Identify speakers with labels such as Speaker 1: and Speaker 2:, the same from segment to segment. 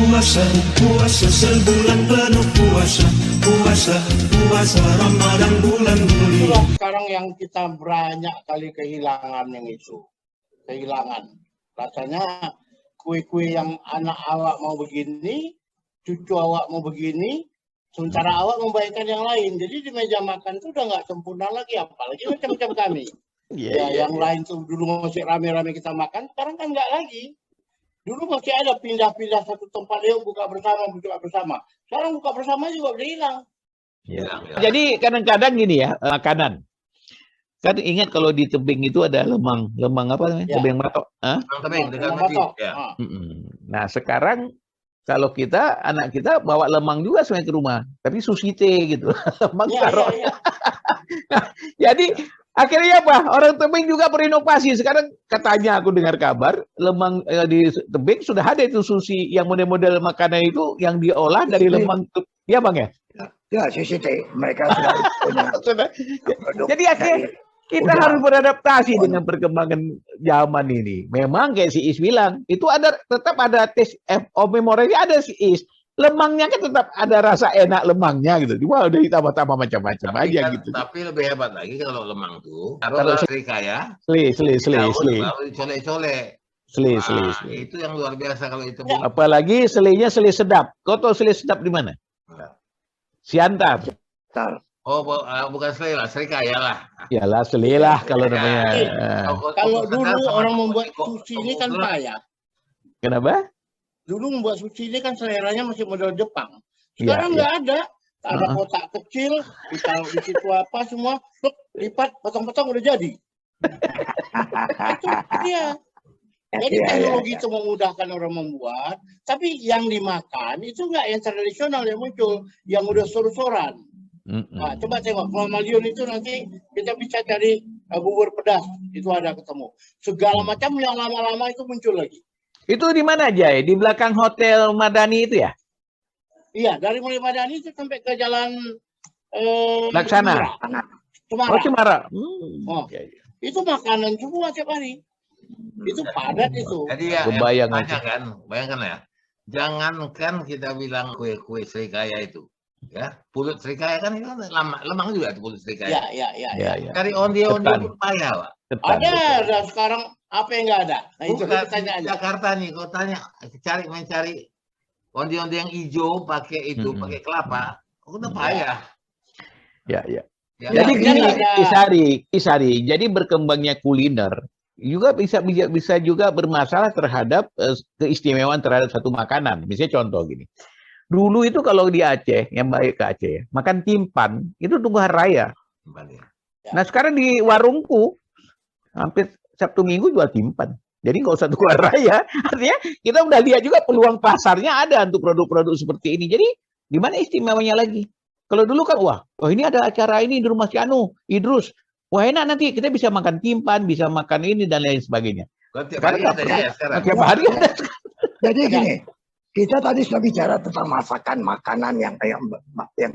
Speaker 1: Puasa, puasa sebulan penuh puasa, puasa, puasa Ramadan bulan mulia.
Speaker 2: Itulah sekarang yang kita banyak kali kehilangan yang itu. Kehilangan. Rasanya kue-kue yang anak awak mau begini, cucu awak mau begini, sementara awak membaikkan yang lain. Jadi di meja makan itu udah nggak sempurna lagi, apalagi macam-macam kami. Yang lain tuh dulu masih rame-rame kita makan, sekarang kan nggak lagi. Dulu masih ada pindah-pindah satu tempat, yuk buka bersama. Sekarang buka bersama juga udah hilang.
Speaker 3: Ya. Jadi kadang-kadang gini ya, makanan. Kan ingat kalau di tebing itu ada lemang apa namanya?
Speaker 2: Ya.
Speaker 3: Tebing batok.
Speaker 2: Lemang batok.
Speaker 3: Ya. Nah sekarang kalau anak kita bawa lemang juga sebenarnya ke rumah, tapi susite gitu. Lemang taruh. Nah, jadi akhirnya apa? Orang tebing juga berinovasi. Sekarang katanya aku dengar kabar, lemang di tebing sudah ada itu sushi yang model-model makanan itu yang diolah dari lemang. Ya bang ya?
Speaker 4: Ya, sushi mereka sudah punya.
Speaker 3: Jadi akhirnya kita harus beradaptasi dengan perkembangan zaman ini. Memang kayak si Is bilang, itu tetap ada tes memorinya ada si Is. Lemangnya kan tetap ada rasa enak lemangnya gitu. Cuma udah ditambah-tambah macam-macam aja
Speaker 5: kan,
Speaker 3: gitu.
Speaker 5: Tapi lebih hebat lagi kalau lemang tuh. Kalau serikaya, colek-colek. Itu yang luar biasa kalau itu.
Speaker 3: Apalagi selainya selai sedap. Kau tahu selai sedap di mana? Siantar.
Speaker 5: Oh, bukan selai lah, serikaya lah.
Speaker 3: Yalah, selai lah kalau namanya.
Speaker 2: Kalau dulu orang membuat sushi ini kan payah.
Speaker 3: Kenapa?
Speaker 2: Dulu membuat sushi ini kan seleranya masih model Jepang. Sekarang nggak ada. Ada kotak kecil, ditaruh di situ apa semua, lipat, potong-potong udah jadi. Itu dia. Jadi teknologi itu memudahkan orang membuat, tapi yang dimakan itu nggak yang tradisional yang muncul, yang udah sor-soran. Nah, coba tengok, kalau Maliun itu nanti kita bisa cari bubur pedas, itu ada ketemu. Segala macam yang lama-lama itu muncul lagi.
Speaker 3: Itu di mana aja ya? Di belakang Hotel Madani itu ya?
Speaker 2: Iya, dari mulai Madani itu sampai ke jalan
Speaker 3: Laksana.
Speaker 2: Cemara.
Speaker 3: Oh, Cemara.
Speaker 2: Itu makanan semua tiap hari. Itu padat itu.
Speaker 5: Jadi ya, bayangkan ya. Jangankan kita bilang kue-kue serikaya itu. Ya, pulut serikaya kan itu lemang juga itu pulut serikaya.
Speaker 2: Iya.
Speaker 5: Cari onde-onde payah, Pak.
Speaker 2: Ada sekarang apa yang nggak ada? Nah, itu
Speaker 5: di Jakarta nih, kau tanya mencari onde-onde yang hijau pakai kelapa, udah payah.
Speaker 3: Ya. Jadi gini, Isari. Jadi berkembangnya kuliner juga bisa juga bermasalah terhadap keistimewaan terhadap satu makanan. Misalnya contoh gini. Dulu itu kalau di Aceh, yang baik ke Aceh, makan timpan itu tunggu hari raya. Nah sekarang di warungku hampir Sabtu Minggu jual timpan. Jadi nggak usah tunggu hari raya. Artinya kita udah lihat juga peluang pasarnya ada untuk produk-produk seperti ini. Jadi di mana istimewanya lagi? Kalau dulu kan ini ada acara ini di rumah si Anu, Idrus. Wah enak nanti kita bisa makan timpan, bisa makan ini dan lain sebagainya.
Speaker 5: Sekarang
Speaker 3: tiap hari ada.
Speaker 4: Jadi gini, kita tadi sudah bicara tentang masakan makanan yang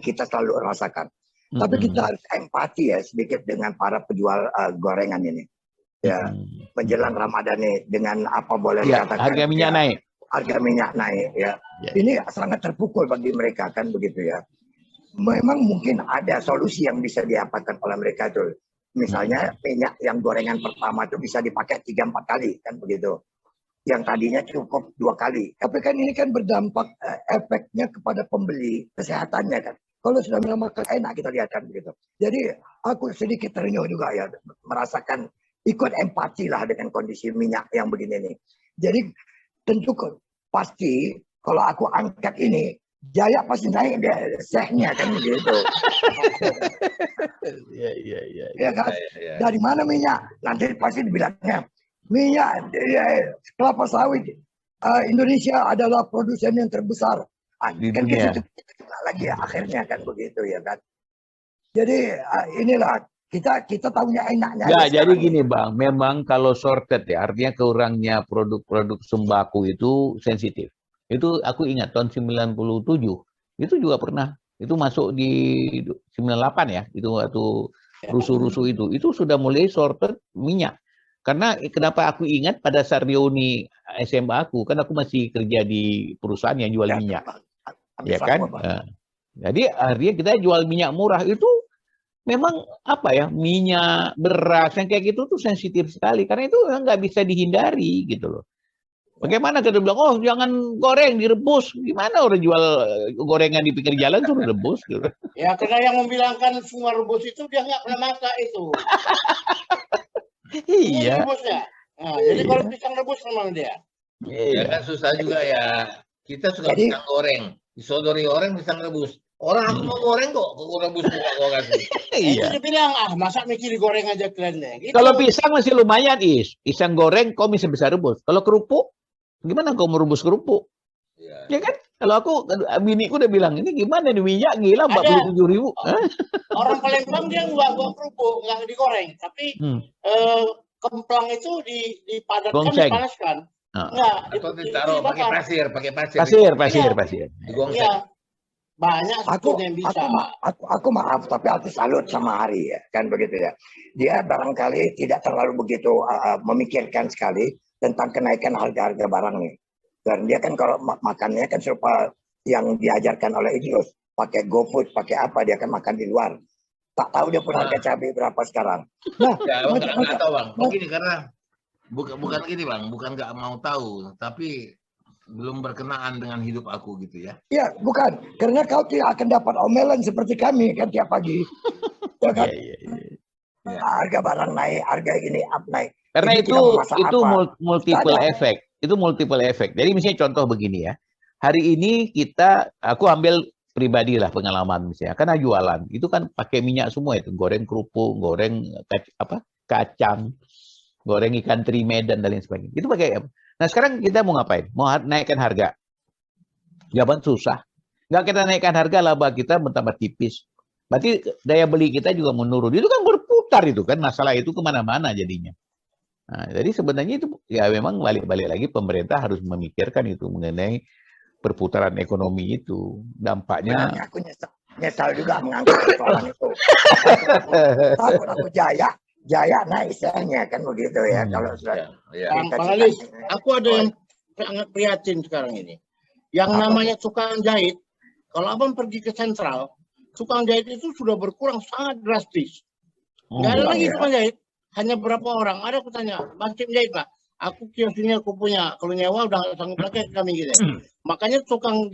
Speaker 4: kita selalu rasakan. Tapi kita harus empati ya sedikit dengan para penjual gorengan ini. Ya, menjelang Ramadan ini dengan apa boleh dikatakan
Speaker 3: harga minyak naik.
Speaker 4: Harga minyak naik ya. Ini sangat terpukul bagi mereka kan begitu ya. Memang mungkin ada solusi yang bisa diapakan oleh mereka itu. Misalnya minyak yang gorengan pertama itu bisa dipakai 3-4 kali kan begitu. Yang tadinya cukup 2 kali. Tapi kan ini kan berdampak efeknya kepada pembeli kesehatannya kan. Kalau sudah makan enak kita lihat kan begitu. Jadi aku sedikit terenyuh juga ya merasakan ikut empati lah dengan kondisi minyak yang begini nih. Jadi tentu pasti kalau aku angkat ini Jaya pasti naik sehnya kan begitu. Ya kan? Dari mana minyak? Nanti pasti dibilangnya minyak kelapa sawit Indonesia adalah produsen yang terbesar.
Speaker 3: Di
Speaker 4: kan
Speaker 3: dunia.
Speaker 4: Lagi akhirnya kan begitu ya kan. Jadi inilah kita tahunya enaknya.
Speaker 3: Ya, jadi gini Bang, memang kalau sorted ya, artinya kurangnya produk-produk sembako itu sensitif. Itu aku ingat tahun 97, itu juga pernah, itu masuk di 98 ya, itu waktu rusuh-rusuh itu sudah mulai sorted minyak. Karena kenapa aku ingat pada saat reuni SMA aku, kan aku masih kerja di perusahaan yang jual minyak,
Speaker 4: Ambil
Speaker 3: ya kan?
Speaker 4: satu, Pak.
Speaker 3: Jadi akhirnya kita jual minyak murah itu memang apa ya, minyak, beras yang kayak gitu tuh sensitif sekali karena itu nggak bisa dihindari gitu loh. Bagaimana kita bilang, oh jangan goreng, direbus. Gimana orang jual gorengan di pinggir jalan suruh rebus gitu.
Speaker 2: Ya karena yang membilangkan semua rebus itu dia nggak pernah masak itu. Ini
Speaker 3: Iya.
Speaker 2: rebusnya. Nah, jadi kalau pisang rebus memang dia.
Speaker 5: Ya kan susah juga ya. Kita suka
Speaker 4: Jadi-
Speaker 5: pisang goreng. Disodori orang pisang rebus. Orang aku mau goreng kok, aku rebus buka gua kasih.
Speaker 2: Itu
Speaker 3: Iya.
Speaker 2: dia bilang, masa mikir digoreng aja kalian. Gitu.
Speaker 3: Kalau pisang masih lumayan, pisang goreng kau bisa rebus. Kalau kerupuk, gimana kau merebus kerupuk?
Speaker 5: Ya.
Speaker 3: Ya kan? Kalau aku, biniku udah bilang, ini gimana nih minyak gila
Speaker 2: Ada.
Speaker 3: 47.000.
Speaker 2: Orang Palembang dia nggak buat kerupuk, nggak digoreng, tapi kemplang itu dipadatkan,
Speaker 3: Gongseng.
Speaker 2: dipanaskan.
Speaker 3: Ah.
Speaker 2: Enggak,
Speaker 5: Atau ditaruh pakai
Speaker 2: dibakar.
Speaker 5: pasir.
Speaker 3: Pasir.
Speaker 5: Digongseng.
Speaker 2: Iya. Banyak
Speaker 4: Aku,
Speaker 2: sebetulnya yang bisa.
Speaker 4: aku maaf, tapi aku salut sama Hari ya, kan begitu ya. Dia barangkali tidak terlalu begitu memikirkan sekali tentang kenaikan harga-harga barang nih. Dan dia kan kalau makannya kan serupa yang diajarkan oleh Idrus, pakai GoFood, pakai apa dia akan makan di luar. Tak tahu dia pun harga cabai berapa sekarang. Nah,
Speaker 5: Ya, nggak tahu bang.
Speaker 4: macam-
Speaker 5: Begini karena bukan gini bang, bukan nggak mau tahu, tapi belum berkenaan dengan hidup aku gitu ya.
Speaker 4: ya bukan, karena kau tidak akan dapat omelan seperti kami kan tiap pagi. Ya kan?
Speaker 3: Iya.
Speaker 4: Harga barang naik, harga ini up naik.
Speaker 3: Karena
Speaker 4: Jadi
Speaker 3: itu
Speaker 4: tidak memasak apa.
Speaker 3: multiple
Speaker 4: Ada.
Speaker 3: effect. Itu multiple effect. Jadi misalnya contoh begini ya. Hari ini aku ambil pribadi lah pengalaman misalnya. Karena jualan itu kan pakai minyak semua itu, goreng kerupuk, goreng kacang, goreng ikan teri Medan dan lain sebagainya. Itu pakai apa? Nah sekarang kita mau ngapain? Mau naikkan harga? Jawaban susah. Nggak kita naikkan harga, laba kita bertambah tipis. Berarti daya beli kita juga menurun. Itu kan berputar itu kan, masalah itu kemana-mana jadinya. Nah, jadi sebenarnya itu ya memang balik-balik lagi pemerintah harus memikirkan itu mengenai perputaran ekonomi itu. Dampaknya
Speaker 4: Sebenarnya aku nyesal juga mengangkat persoalan itu. Takut aku jaya naik istilahnya kan begitu ya. Kalau sudah
Speaker 5: Ya.
Speaker 2: Bang Alis, aku ada yang sangat prihatin sekarang ini. Yang namanya tukang jahit, kalau abang pergi ke sentral, tukang jahit itu sudah berkurang sangat drastis. Nggak ada lagi
Speaker 4: ya.
Speaker 2: tukang jahit, hanya berapa orang. Ada aku tanya, Bang Cip jahit Pak? Aku kios ini aku punya, kalau nyewa udah nggak sanggup lagi kami gitu. Makanya tukang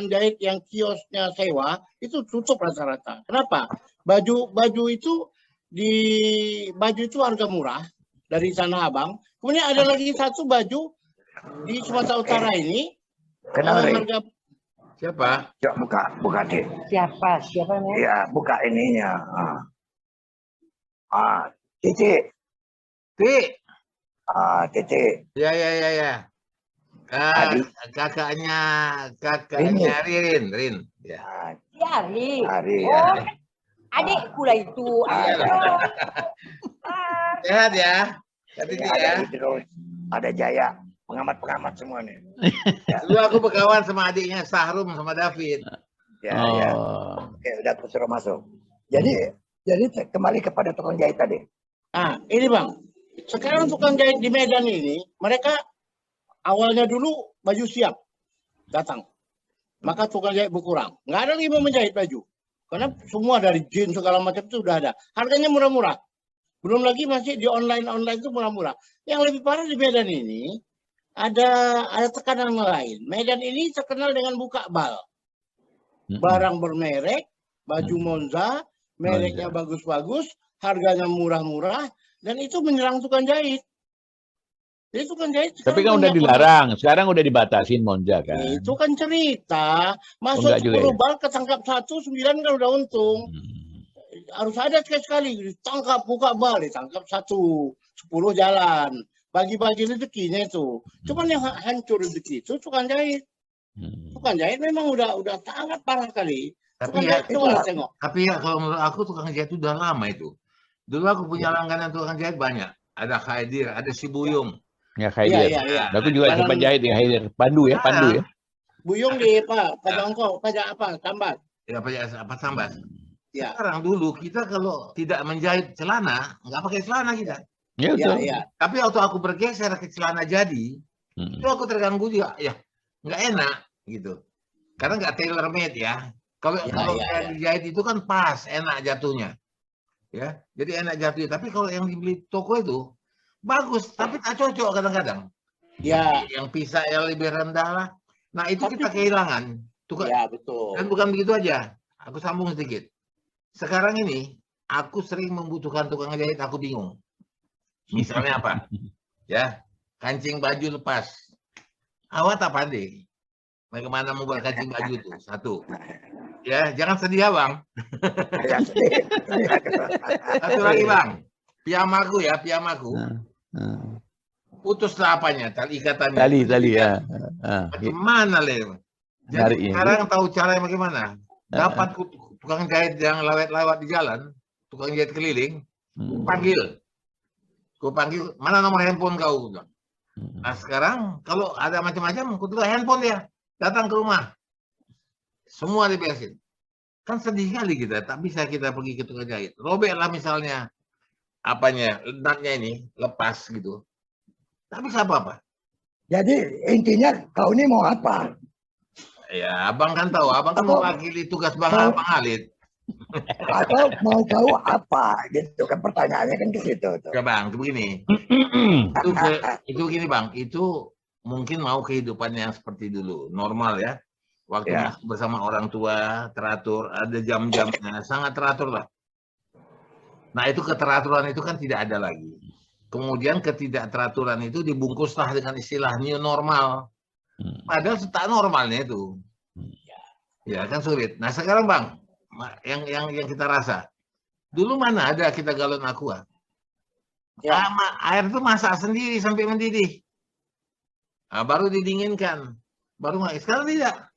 Speaker 2: jahit yang kiosnya sewa itu tutup rata-rata. Kenapa? Baju itu harga murah dari Tanah Abang. Kemudian ada lagi satu baju di Sumatera Utara ini
Speaker 4: Kenal Ri?
Speaker 2: harga
Speaker 5: Siapa?
Speaker 4: Coba buka deh.
Speaker 6: Siapa namanya?
Speaker 4: Ya buka ininya. Titik.
Speaker 5: Ti.
Speaker 4: Titik.
Speaker 5: Ya.
Speaker 4: Adi.
Speaker 5: Kakaknya
Speaker 4: Ini.
Speaker 5: Rin. Ya.
Speaker 6: Hari.
Speaker 4: Hari
Speaker 6: Oh,
Speaker 4: ya.
Speaker 6: adikku lah itu. Aduh.
Speaker 5: Sehat ya. Tadi
Speaker 4: Ini
Speaker 5: ya.
Speaker 4: ada Idrus, ada Jaya, pengamat semua nih.
Speaker 5: Dulu aku berkawan sama adiknya Sahrum sama David.
Speaker 4: Ya.
Speaker 3: oh,
Speaker 4: Oke, udah aku suruh masuk. Jadi kembali kepada tukang jahit tadi.
Speaker 2: ini Bang. Sekarang tukang jahit di Medan ini, mereka awalnya dulu baju siap datang. Maka tukang jahit berkurang. Nggak ada lagi yang menjahit baju. Karena semua dari jeans segala macam itu sudah ada. Harganya murah-murah. Belum lagi masih di online itu murah-murah. Yang lebih parah di Medan ini ada tekanan lain. Medan ini terkenal dengan buka bal. Barang bermerek, baju Monza, mereknya bagus-bagus, harganya murah-murah, dan itu menyerang tukang jahit. Jadi tukang jahit.
Speaker 3: tapi kan udah dilarang, sekarang udah dibatasin Monza kan.
Speaker 2: Itu kan cerita. Masuk
Speaker 3: enggak juga
Speaker 2: 10
Speaker 3: ya?
Speaker 2: bal, ketangkap 1, 9 kan udah untung. Harus ada sekali-sekali. Ditangkap, buka bal, ditangkap 1, 10 jalan. Bagi-bagi rezekinya itu. Cuman yang hancur rezeki itu tukang jahit. Tukang jahit memang udah sangat parah kali.
Speaker 5: Tapi
Speaker 2: Tukang
Speaker 5: ya,
Speaker 2: jahit coba tengok.
Speaker 5: kalau menurut aku tukang jahit itu udah lama itu. Dulu aku punya langganan tukang jahit banyak. Ada Khaidir, ada si Buyung.
Speaker 3: Ya Haider.
Speaker 2: Iya.
Speaker 3: Aku juga
Speaker 2: Barang-
Speaker 3: sempat jahit ya Haider. Pandu ya.
Speaker 2: Buyung di Pajangkau, pajak apa? Tambat.
Speaker 5: Ya apa tambah.
Speaker 2: Ya.
Speaker 5: Sekarang dulu kita kalau tidak menjahit celana, nggak pakai celana kita.
Speaker 3: Ya,
Speaker 2: Iya,
Speaker 3: betul.
Speaker 2: iya.
Speaker 5: Tapi waktu aku bergeser ke celana jadi, itu aku terganggu juga. Ya, nggak enak gitu. Karena nggak tailor made ya. Kalau
Speaker 2: Ya,
Speaker 5: kalau
Speaker 2: ya,
Speaker 5: yang
Speaker 2: ya.
Speaker 5: dijahit itu kan pas, enak jatuhnya. Ya, jadi enak jatuhnya. Tapi kalau yang dibeli toko itu bagus, tapi tak cocok kadang-kadang.
Speaker 2: Ya,
Speaker 5: Yang pisah yang lebih rendah lah. Nah, itu
Speaker 2: Tapi-
Speaker 5: kita kehilangan.
Speaker 2: ya betul.
Speaker 5: Dan bukan begitu aja. Aku sambung sedikit. Sekarang ini, aku sering membutuhkan tukang jahit, aku bingung. Misalnya apa? Ya, kancing baju lepas. Awak tak pandai. Bagaimana membuat kancing baju itu? Satu. Ya, jangan sedih ya, Bang.
Speaker 4: Ya, sedih.
Speaker 5: Satu lagi, Bang. Piyamaku ya, piyamaku.
Speaker 3: Nah,
Speaker 5: Putuslah apanya, tali ikatannya.
Speaker 3: tali ya.
Speaker 5: Bagaimana, Le? Jadi
Speaker 3: Nariknya.
Speaker 5: sekarang tahu caranya bagaimana? Dapat tukang jahit yang lewat-lewat di jalan, tukang jahit keliling, panggil. Ku panggil, mana nomor handphone kau? Nah sekarang kalau ada macam-macam, ku tukar handphone dia. Datang ke rumah. Semua diberesin. Kan sedih kali kita, tak bisa kita pergi ke tukang jahit. Robeklah misalnya, apanya, natnya ini, lepas gitu. Tak bisa apa-apa.
Speaker 4: Jadi intinya kau ini mau apa?
Speaker 5: Ya, abang kan tahu, abang kan mewakili tugas Bang Halid.
Speaker 4: Atau mau kau apa? Gitu kan pertanyaannya kan ke situ. Tuh.
Speaker 5: Ya Bang, begini. Itu gini Bang, itu mungkin mau kehidupannya yang seperti dulu, normal ya. Waktu masih bersama orang tua, teratur, ada jam-jamnya, sangat teratur lah. Nah itu keteraturan itu kan tidak ada lagi. Kemudian ketidakteraturan itu dibungkuslah dengan istilah new normal. Padahal tak normalnya itu. Ya kan sulit. Nah sekarang Bang, yang kita rasa. Dulu mana ada kita galon aqua.
Speaker 2: Ya.
Speaker 5: Air itu masak sendiri sampai mendidih. Nah, baru didinginkan. Baru sekarang tidak.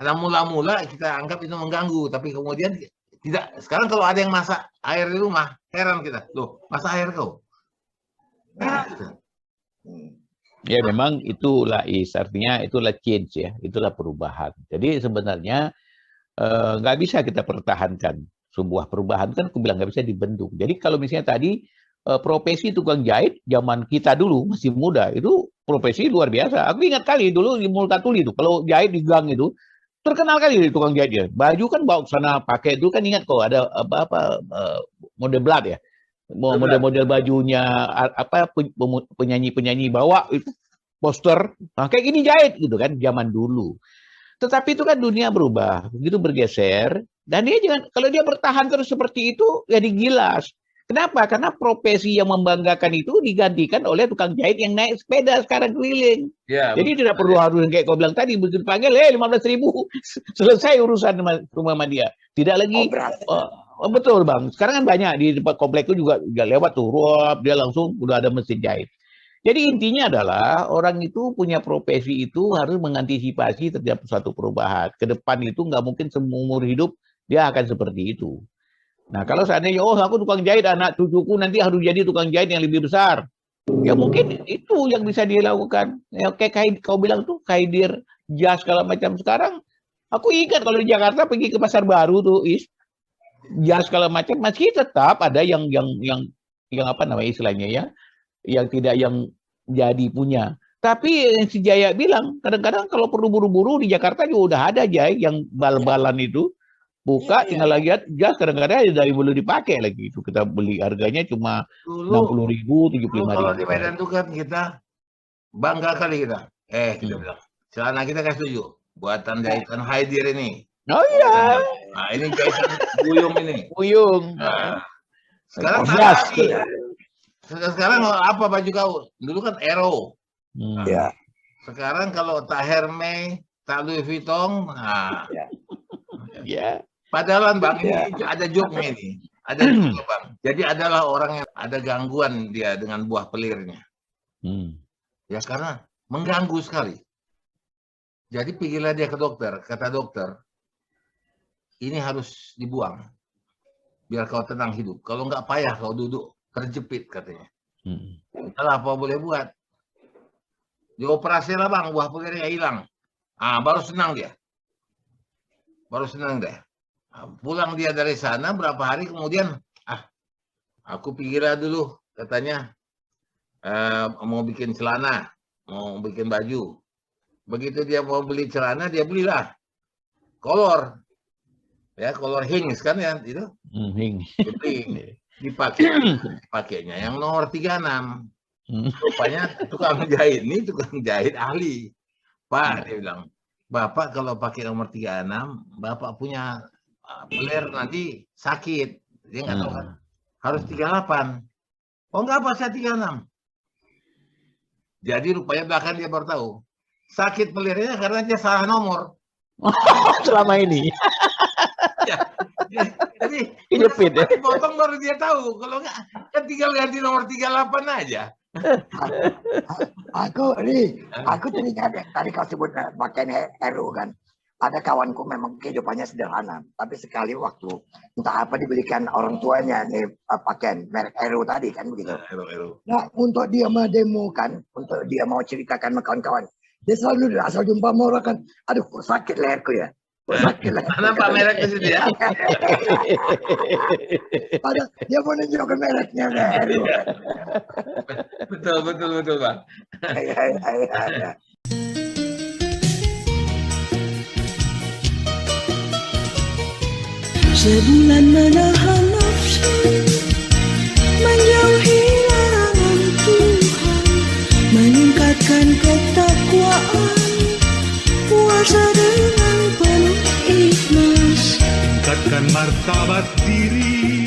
Speaker 5: Karena mula-mula kita anggap itu mengganggu, tapi kemudian tidak. Sekarang kalau ada yang masak air di rumah, heran kita. Loh, masak air kau?
Speaker 3: Ya memang itulah artinya itulah change ya, itulah perubahan. Jadi sebenarnya nggak bisa kita pertahankan sebuah perubahan kan aku bilang nggak bisa dibendung. Jadi kalau misalnya tadi profesi tukang jahit zaman kita dulu masih muda itu profesi luar biasa. Aku ingat kali dulu di Multatuli itu kalau jahit di gang itu terkenal kali tukang jahitnya. Baju kan bawa ke sana pakai itu kan ingat kok ada apa mode blood ya. Model-model bajunya apa penyanyi-penyanyi bawa itu poster nah, kayak gini jahit gitu kan zaman dulu. Tetapi itu kan dunia berubah, begitu bergeser dan dia jangan kalau dia bertahan terus seperti itu jadi gilas. Kenapa? Karena profesi yang membanggakan itu digantikan oleh tukang jahit yang naik sepeda sekarang keliling. Ya, jadi tidak perlu harus kayak kau bilang tadi begitu panggil 15.000 selesai urusan rumah sama dia. Tidak lagi betul Bang. Sekarang kan banyak di tempat komplek itu juga lewat tuh ruap dia langsung udah ada mesin jahit. Jadi intinya adalah orang itu punya profesi itu harus mengantisipasi terhadap suatu perubahan. Ke depan itu nggak mungkin seumur hidup dia akan seperti itu. Nah kalau seandainya, oh aku tukang jahit, anak cucuku nanti harus jadi tukang jahit yang lebih besar. Ya mungkin itu yang bisa dilakukan. Ya, kayak kau bilang tuh, kaidir, jas, segala macam. Sekarang aku ingat kalau di Jakarta pergi ke Pasar Baru tuh, jas segala macam, masih tetap ada yang apa namanya istilahnya ya, yang tidak yang jadi punya. Tapi yang si Jaya bilang, kadang-kadang kalau perlu buru-buru di Jakarta juga udah ada Jaya yang bal-balan itu. Buka, tinggal lagi jas kadang-kadang dari belum dipakai lagi. Itu kita beli harganya cuma 60.000, 75.000.
Speaker 5: Kalau di Medan itu kan kita bangga kali kita. Kita bilang, celana kita kasih setuju. Buatan jahitan Haidir ini.
Speaker 3: Oh iya.
Speaker 5: Nah ini jahitan Buyung ini.
Speaker 3: Buyung.
Speaker 5: Nah, sekarang lagi. Sekarang apa baju kau? Dulu kan Aero.
Speaker 4: Ya.
Speaker 5: Sekarang kalau tak Hermes, tak Louis Vuitton. Nah.
Speaker 3: Ya.
Speaker 5: Padahal Bang ini ada joknya ini. Ada joknya Bang. Jadi adalah orang yang ada gangguan dia dengan buah pelirnya. Ya karena mengganggu sekali. Jadi pergilah dia ke dokter. Kata dokter, ini harus dibuang. Biar kau tenang hidup. Kalau nggak payah kau duduk terjepit katanya. Itulah apa boleh buat. Dioperasi lah Bang, buah pelirnya hilang. Baru senang dia. Baru senang deh. Pulang dia dari sana berapa hari kemudian, aku pikirlah dulu katanya mau bikin celana, mau bikin baju. Begitu dia mau beli celana, dia belilah kolor. Ya, kolor Hings kan ya itu.
Speaker 3: Hings.
Speaker 5: Dipakainya yang nomor 36. Rupanya tukang jahit ini tukang jahit ahli. Pak, dia bilang, Bapak kalau pakai nomor 36, Bapak punya pelir nanti sakit. Dia nggak tahu kan. Harus 38. Oh nggak apa, saya 36. Jadi rupanya belakang dia baru tahu. Sakit pelirnya karena dia salah nomor.
Speaker 3: Selama ini.
Speaker 5: Jadi
Speaker 3: kejepit ya.
Speaker 5: Potong baru dia tahu. Kalau nggak, kan tinggal ganti nomor 38 aja.
Speaker 4: Aku teringat tadi kau sebut pakaian RU kan. Ada kawanku memang kehidupannya sederhana, tapi sekali waktu entah apa dibelikan orang tuanya nih pakaian merek RU tadi kan begitu. Nah untuk dia mau demo kan, untuk dia mau ceritakan sama kawan-kawan, dia selalu asal jumpa orang kan, aduh kok sakit leherku ya.
Speaker 5: Kenapa mereknya situ ya?
Speaker 4: Padahal dia mau nunjukkan mereknya RU.
Speaker 5: Betul Bang.
Speaker 4: Iya.
Speaker 7: Sebulan menahan nafsu, menjauhi larangan Tuhan, meningkatkan ketakwaan, puasa dengan penuh ikhlas,
Speaker 1: tingkatkan martabat diri.